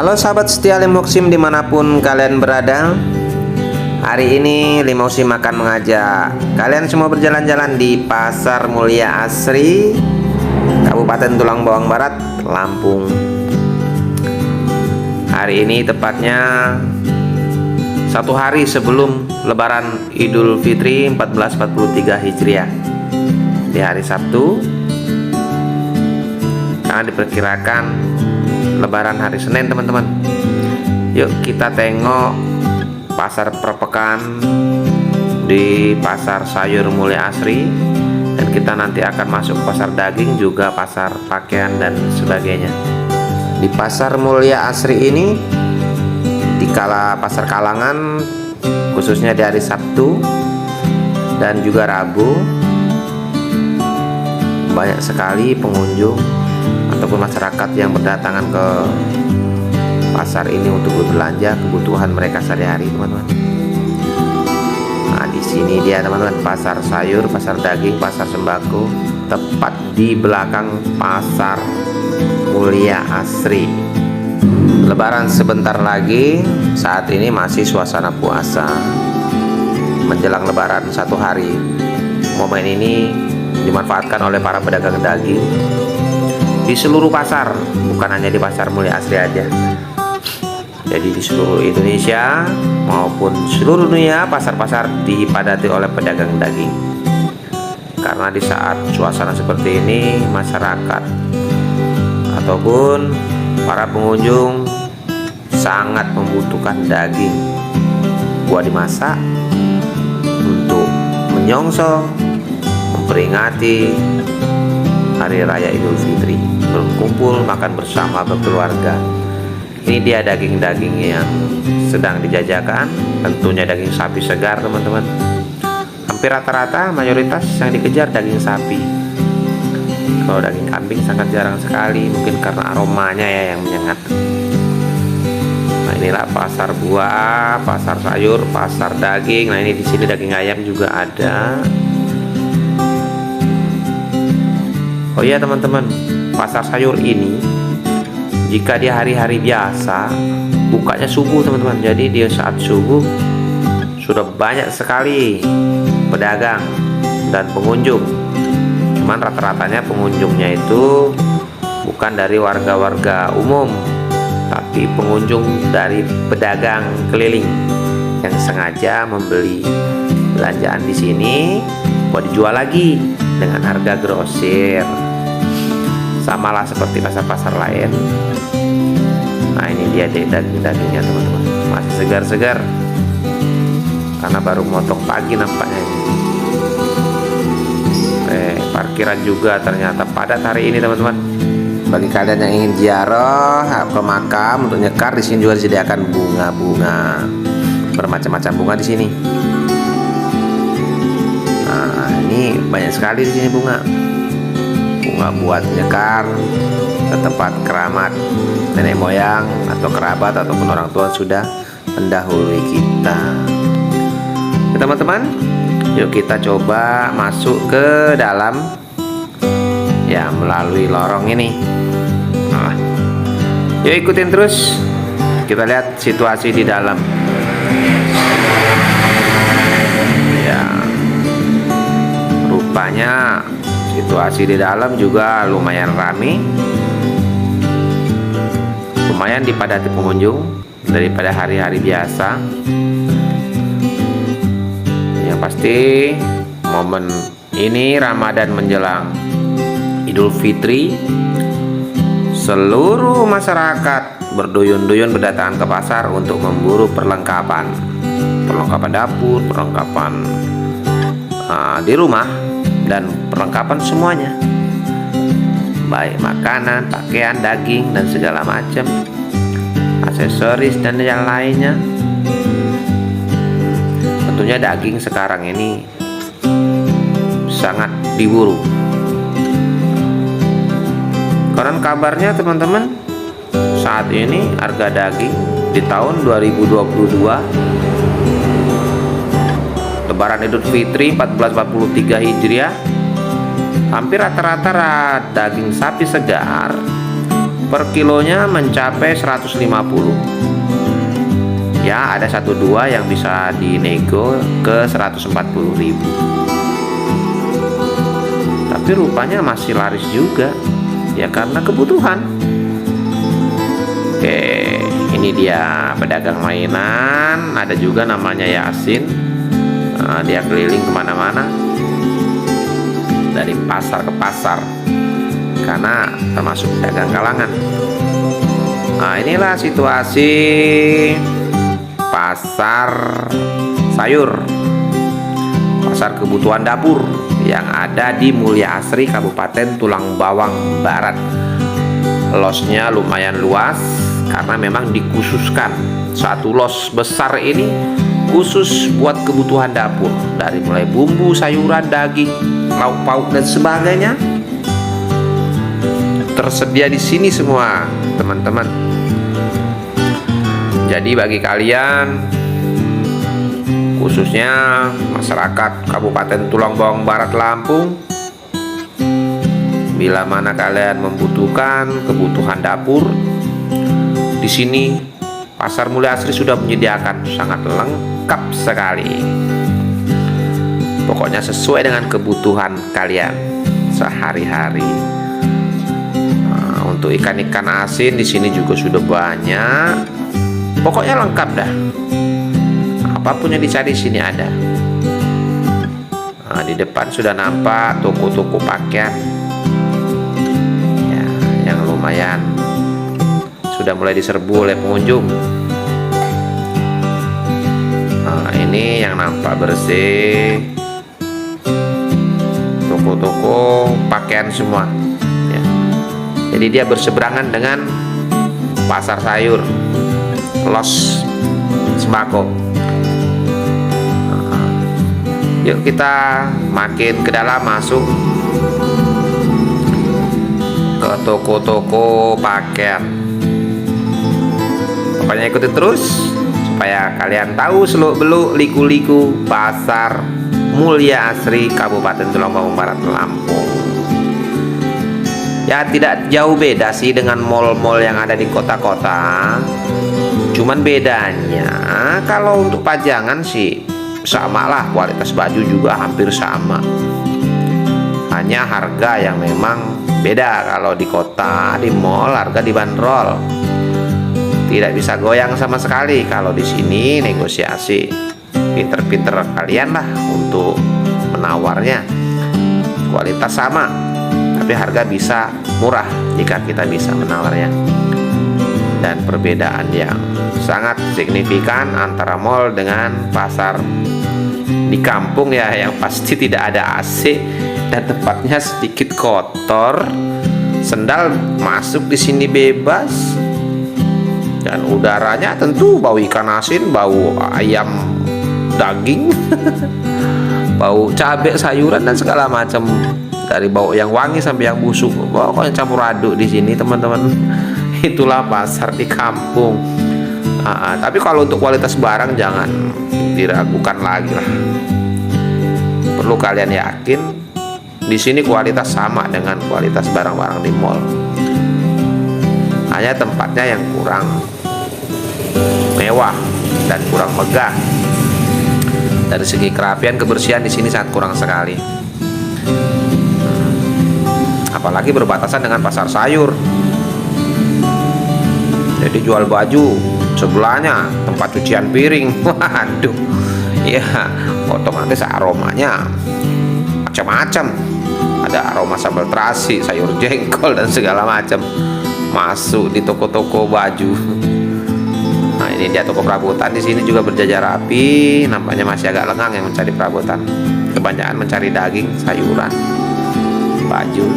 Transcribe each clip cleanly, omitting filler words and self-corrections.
Halo sahabat setia Limuksim dimanapun kalian berada. Hari ini Limuksim akan mengajak kalian semua berjalan-jalan di Pasar Mulia Asri, Kabupaten Tulang Bawang Barat, Lampung. Hari ini tepatnya satu hari sebelum Lebaran Idul Fitri 1443 Hijriah, di hari Sabtu, karena diperkirakan Lebaran hari Senin, teman-teman. Yuk kita tengok pasar perpekan di Pasar Sayur Mulia Asri, dan kita nanti akan masuk pasar daging, juga pasar pakaian dan sebagainya. Di Pasar Mulia Asri ini, di kala pasar kalangan, khususnya di hari Sabtu dan juga Rabu, banyak sekali pengunjung ataupun masyarakat yang berdatangan ke pasar ini untuk berbelanja kebutuhan mereka sehari-hari, teman-teman. Nah, di sini dia, teman-teman, pasar sayur, pasar daging, pasar sembako, tepat di belakang Pasar Mulia Asri. Lebaran sebentar lagi, saat ini masih suasana puasa. Menjelang Lebaran satu hari, momen ini dimanfaatkan oleh para pedagang daging di seluruh pasar, bukan hanya di Pasar Mulia Asri aja. Jadi di seluruh Indonesia maupun seluruh dunia, pasar-pasar dipadati oleh pedagang daging. Karena di saat suasana seperti ini, masyarakat ataupun para pengunjung sangat membutuhkan daging buat dimasak untuk menyongsong memperingati Hari Raya Idul Fitri, berkumpul makan bersama berkeluarga. Ini dia daging-daging yang sedang dijajakan, tentunya daging sapi segar, teman-teman. Hampir rata-rata mayoritas yang dikejar daging sapi. Kalau daging kambing sangat jarang sekali, mungkin karena aromanya ya yang menyengat. Nah, inilah pasar buah, pasar sayur, pasar daging. Nah, ini di sini daging ayam juga ada. Oh iya, teman-teman, pasar sayur ini jika di hari-hari biasa bukanya subuh, teman-teman. Jadi dia saat subuh sudah banyak sekali pedagang dan pengunjung. Cuman rata-ratanya pengunjungnya itu bukan dari warga-warga umum, tapi pengunjung dari pedagang keliling yang sengaja membeli belanjaan di sini buat dijual lagi dengan harga grosir. Samalah seperti pasar-pasar lain. Nah, ini dia daging-dagingnya, teman-teman, masih segar-segar karena baru motong pagi nampaknya. Parkiran juga ternyata padat hari ini, teman-teman. Bagi kalian yang ingin ziarah ke makam untuk nyekar, di sini juga disediakan bunga-bunga, bermacam-macam bunga di sini. Nah, ini banyak sekali di sini bunga buat nyekar ke tempat keramat nenek moyang atau kerabat ataupun orang tua sudah mendahului kita. Ya, teman-teman, yuk kita coba masuk ke dalam ya, melalui lorong ini. Nah, yuk ikutin terus, kita lihat situasi di dalam. Ya, rupanya situasi di dalam juga lumayan ramai, lumayan dipadati pengunjung daripada hari-hari biasa. Yang pasti momen ini Ramadan menjelang Idul Fitri, seluruh masyarakat berduyun-duyun berdatangan ke pasar untuk memburu perlengkapan dapur, perlengkapan di rumah, dan perlengkapan semuanya, baik makanan, pakaian, daging, dan segala macam aksesoris dan yang lainnya. Tentunya daging sekarang ini sangat diburu. Konon kabarnya, teman-teman, saat ini harga daging di tahun 2022 Lebaran Idul Fitri 1443 Hijriah, hampir rata-rata daging sapi segar per kilonya mencapai 150. Ya, ada 1-2 yang bisa dinego ke 140.000. Tapi rupanya masih laris juga, ya karena kebutuhan. Oke, ini dia pedagang mainan. Ada juga namanya Yasin. Dia keliling kemana-mana, dari pasar ke pasar, karena termasuk pedagang kalangan. Nah, inilah situasi pasar sayur, pasar kebutuhan dapur yang ada di Mulya Asri, Kabupaten Tulang Bawang Barat. Losnya lumayan luas karena memang dikhususkan satu los besar ini khusus buat kebutuhan dapur, dari mulai bumbu, sayuran, daging, lauk pauk dan sebagainya tersedia di sini semua, teman-teman. Jadi bagi kalian, khususnya masyarakat Kabupaten Tulang Bawang Barat Lampung, bila mana kalian membutuhkan kebutuhan dapur, di sini Pasar Mulya Asri sudah menyediakan sangat lengkap sekali. Pokoknya sesuai dengan kebutuhan kalian sehari-hari. Nah, untuk ikan-ikan asin di sini juga sudah banyak. Pokoknya lengkap dah. Apapun yang dicari di sini ada. Nah, di depan sudah nampak toko-toko pakaian. Ya, yang lumayan sudah mulai diserbu oleh pengunjung. Nah, ini yang nampak bersih, toko-toko pakaian semua ya. Jadi dia berseberangan dengan pasar sayur, los sembako. Nah, yuk kita makin ke dalam, masuk ke toko-toko pakaian. Pokoknya ikutin terus supaya kalian tahu seluk-beluk liku-liku Pasar Mulya Asri, Kabupaten Tulang Bawang Barat Lampung. Ya, tidak jauh beda sih dengan mall-mall yang ada di kota-kota. Cuman bedanya kalau untuk pajangan sih sama lah, kualitas baju juga hampir sama. Hanya harga yang memang beda. Kalau di kota, di mall harga dibanderol, tidak bisa goyang sama sekali. Kalau di sini negosiasi, pinter-pinter kalian lah untuk menawarnya. Kualitas sama, tapi harga bisa murah jika kita bisa menawarnya. Dan perbedaan yang sangat signifikan antara mall dengan pasar di kampung ya, yang pasti tidak ada AC dan tempatnya sedikit kotor. Sendal masuk di sini bebas. Dan udaranya tentu bau ikan asin, bau ayam daging, bau cabai sayuran dan segala macam, dari bau yang wangi sampai yang busuk, pokoknya campur aduk di sini, teman-teman. Itulah pasar di kampung. Tapi kalau untuk kualitas barang jangan diragukan lagi lah. Perlu kalian yakin di sini kualitas sama dengan kualitas barang-barang di mall. Hanya tempatnya yang kurang mewah dan kurang megah. Dari segi kerapian, kebersihan di sini sangat kurang sekali. Apalagi berbatasan dengan pasar sayur. Jadi jual baju, sebelahnya tempat cucian piring. Waduh, ya otomatis aromanya macam-macam. Ada aroma sambal terasi, sayur jengkol dan segala macam masuk di toko-toko baju. Nah, ini dia toko perabotan. Di sini juga berjajar rapi. Nampaknya masih agak lengang yang mencari perabotan. Kebanyakan mencari daging, sayuran, baju.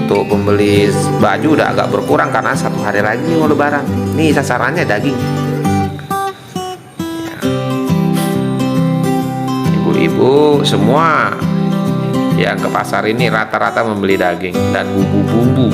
Untuk pembeli baju udah agak berkurang karena 1 hari lagi mau lebaran. Nih sasarannya daging. Ya. Ibu-ibu semua yang ke pasar ini rata-rata membeli daging dan bumbu-bumbu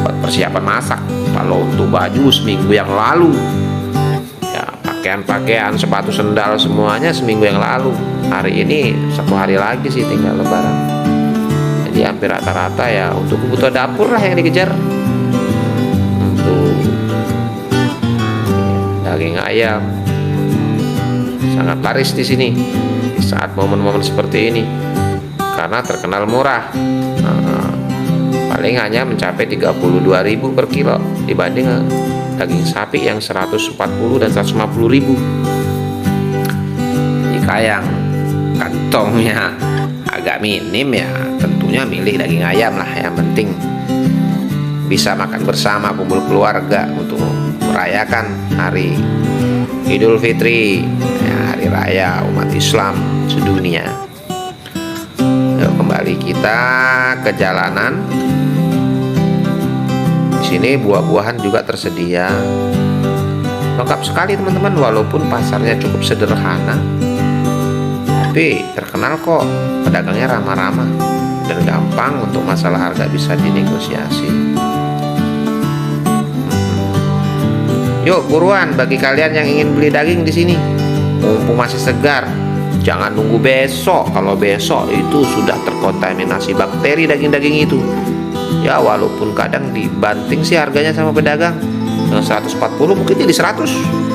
buat persiapan masak. Kalau untuk baju seminggu yang lalu, ya pakaian-pakaian, sepatu, sendal semuanya seminggu yang lalu. Hari ini 1 hari lagi sih tinggal lebaran. Jadi hampir rata-rata ya untuk kebutuhan dapur lah yang dikejar. Untuk daging ayam sangat laris di sini saat momen-momen seperti ini karena terkenal murah. Paling hanya mencapai 32.000 per kilo dibanding daging sapi yang 140 dan 150.000. Jika yang kantongnya agak minim ya tentunya milih daging ayam lah. Yang penting bisa makan bersama kumpul keluarga untuk merayakan hari Idul Fitri ya, hari raya umat Islam sedunia. Yuk kembali kita ke jalanan. Di sini buah-buahan juga tersedia lengkap sekali teman-teman, walaupun pasarnya cukup sederhana tapi terkenal kok, pedagangnya ramah-ramah dan gampang untuk masalah harga bisa dinegosiasi. Yuk buruan bagi kalian yang ingin beli daging di sini, mumpung masih segar. Jangan nunggu besok, kalau besok itu sudah terkontaminasi bakteri daging-daging itu. Ya walaupun kadang dibanting sih harganya sama pedagang, yang 140 mungkin jadi 100.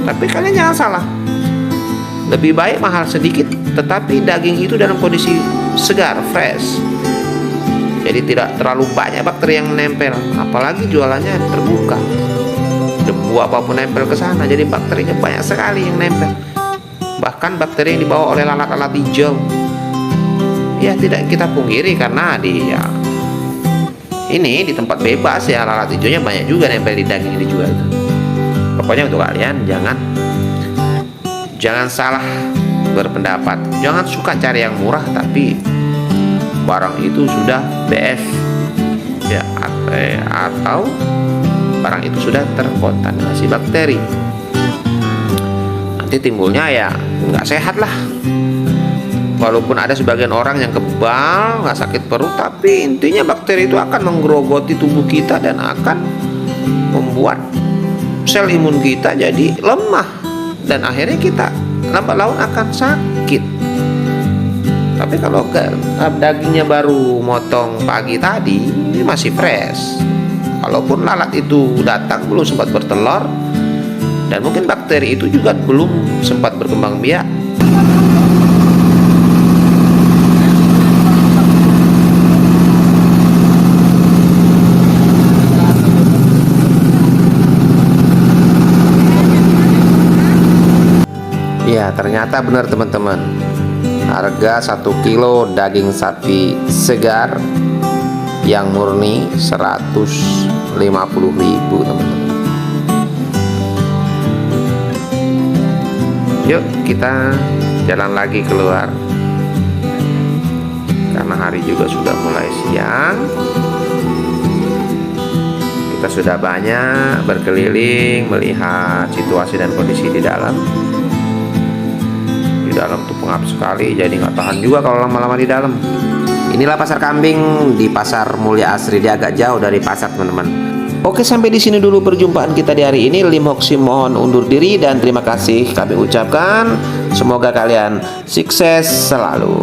Tapi kalian jangan salah, lebih baik mahal sedikit tetapi daging itu dalam kondisi segar, fresh. Jadi tidak terlalu banyak bakteri yang menempel, apalagi jualannya terbuka. Debu apapun nempel ke sana, jadi bakterinya banyak sekali yang nempel. Bahkan bakteri yang dibawa oleh lalat-lalat hijau. Ya tidak kita pungkiri karena ini di tempat bebas ya lalat hijaunya banyak juga nempel di daging yang dijual itu. Pokoknya untuk kalian jangan salah berpendapat, jangan suka cari yang murah tapi barang itu sudah BF ya, atau barang itu sudah terkontaminasi bakteri. Nanti timbulnya ya nggak sehat lah. Walaupun ada sebagian orang yang kebal, nggak sakit perut, tapi intinya bakteri itu akan menggerogoti tubuh kita dan akan membuat sel imun kita jadi lemah dan akhirnya kita lambat laun akan sakit. Tapi kalau dagingnya baru motong pagi tadi, ini masih fresh. Kalaupun lalat itu datang belum sempat bertelur dan mungkin bakteri itu juga belum sempat berkembang biak. Ya ternyata benar teman-teman, harga 1 kilo daging sapi segar yang murni 150.000 teman-teman. Yuk kita jalan lagi keluar karena hari juga sudah mulai siang. Kita sudah banyak berkeliling melihat situasi dan kondisi di dalam. Di dalam tuh pengap sekali, jadi nggak tahan juga kalau lama-lama di dalam. Inilah pasar kambing di Pasar Mulia Asri, dia agak jauh dari pasar teman-teman. Oke, sampai di sini dulu perjumpaan kita di hari ini. Lim Hoksiem mohon undur diri dan terima kasih kami ucapkan. Semoga kalian sukses selalu.